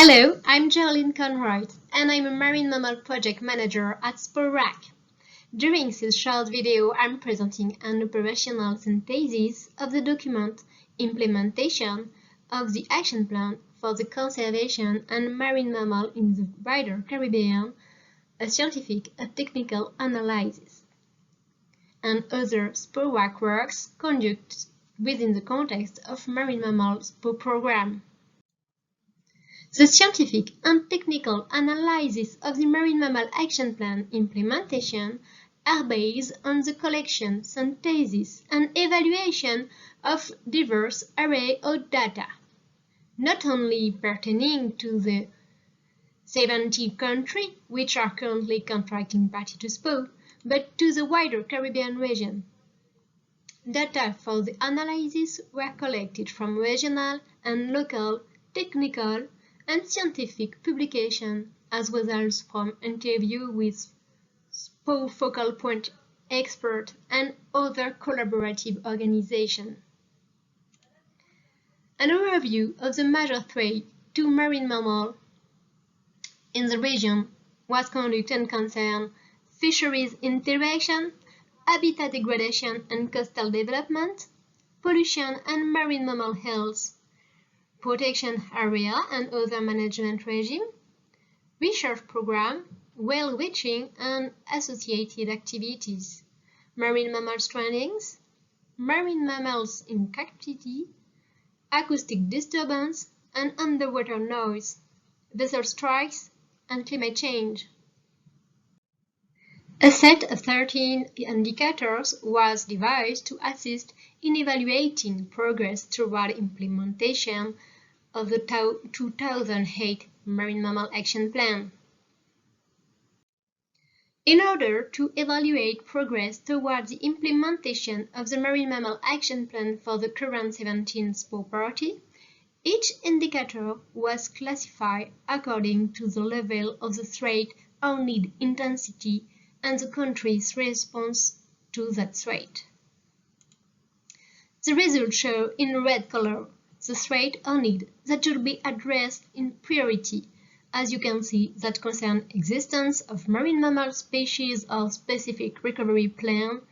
Hello, I'm Geraldine Conroy, and I'm a Marine Mammal Project Manager at SPORAC. During this short video, I'm presenting an operational synthesis of the document Implementation of the Action Plan for the Conservation and Marine Mammal in the Wider Caribbean, a scientific and technical analysis, and other SPORAC works conducted within the context of Marine Mammal SPO program. The scientific and technical analysis of the Marine Mammal Action Plan implementation are based on the collection, synthesis, and evaluation of diverse array of data, not only pertaining to the 70 countries which are currently contracting party to SPO, but to the wider Caribbean region. Data for the analysis were collected from regional and local, technical, and scientific publication, as well as from interviews with SPO focal point experts and other collaborative organizations. An overview of the major threats to marine mammals in the region was conducted and concerned fisheries interaction, habitat degradation and coastal development, pollution and marine mammal health, protection area and other management regime, research program, whale watching and associated activities, marine mammal strandings, marine mammals in captivity, acoustic disturbance and underwater noise, vessel strikes, and climate change. A set of 13 indicators was devised to assist in evaluating progress toward implementation of the 2008 Marine Mammal Action Plan. In order to evaluate progress toward the implementation of the Marine Mammal Action Plan for the current 17th SPO party, each indicator was classified according to the level of the threat or need intensity and the country's response to that threat. The results show in red color the threat or need that should be addressed in priority, as you can see, that concern existence of marine mammal species or specific recovery plan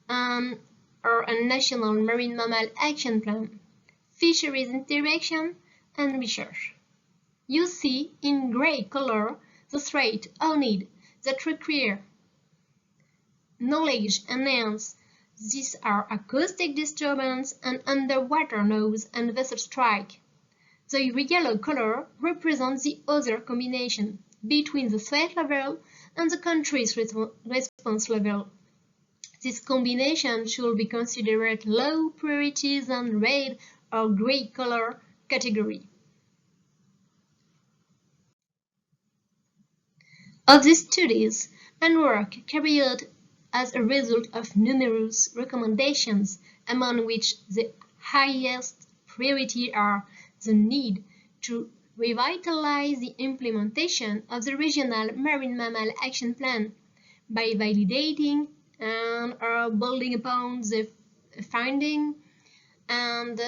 or a national marine mammal action plan, fisheries interaction and research. You see in gray color the threat or need that require knowledge enhanced. These are acoustic disturbance and underwater noise and vessel strike. The yellow color represents the other combination between the threat level and the country's response level. This combination should be considered low priority than red or gray color category. Of these studies and work carried out as a result of numerous recommendations, among which the highest priority are the need to revitalize the implementation of the Regional Marine Mammal Action Plan by validating and building upon the finding and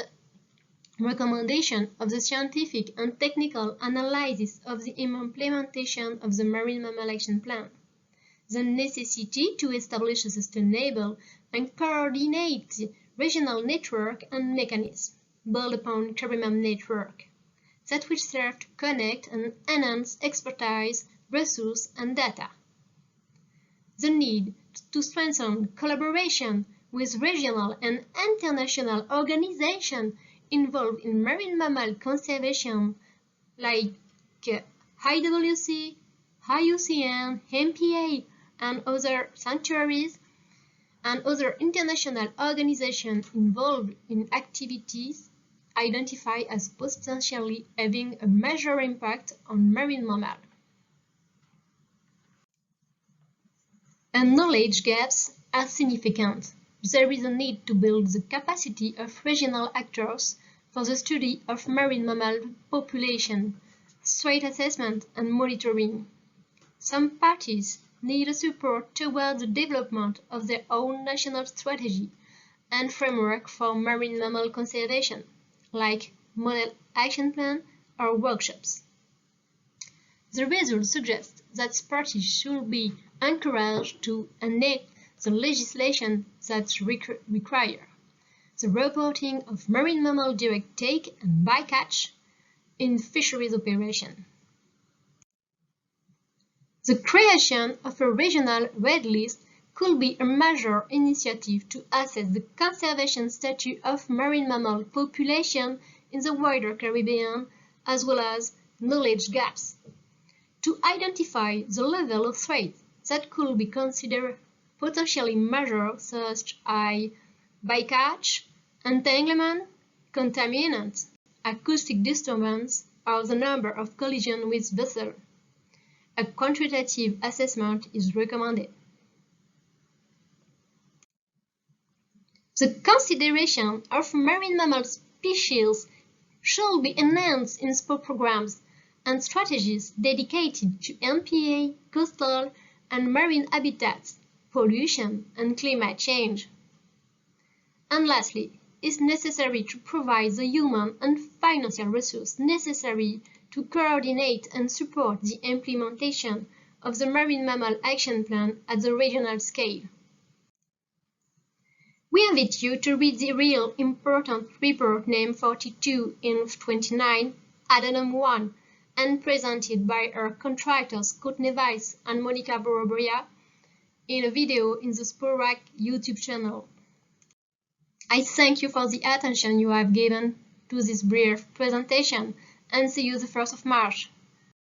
recommendation of the scientific and technical analysis of the implementation of the Marine Mammal Action Plan. The necessity to establish a sustainable and coordinate regional network and mechanism built upon CARIMAM network that will serve to connect and enhance expertise, resources, and data. The need to strengthen collaboration with regional and international organizations involved in marine mammal conservation like IWC, IUCN, MPA, and other sanctuaries, and other international organizations involved in activities identified as potentially having a major impact on marine mammals. And knowledge gaps are significant. There is a need to build the capacity of regional actors for the study of marine mammal population, threat assessment, and monitoring. Some parties need support toward the development of their own national strategy and framework for marine mammal conservation, like model action plan or workshops. The results suggest that parties should be encouraged to enact the legislation that require the reporting of marine mammal direct take and bycatch in fisheries operations. The creation of a regional red list could be a major initiative to assess the conservation status of marine mammal population in the wider Caribbean, as well as knowledge gaps. To identify the level of threat that could be considered potentially major, such as bycatch, entanglement, contaminants, acoustic disturbance, or the number of collisions with vessels. A quantitative assessment is recommended. The consideration of marine mammal species should be enhanced in sport programs and strategies dedicated to MPA, coastal and marine habitats, pollution and climate change. And lastly, it's necessary to provide the human and financial resources necessary to coordinate and support the implementation of the Marine Mammal Action Plan at the regional scale. We invite you to read the real important report named 42 in 29, Addendum 1, and presented by our contractors Scott Nevis and Monica Borobria in a video in the SPORAC YouTube channel. I thank you for the attention you have given to this brief presentation and see you the 1st of March.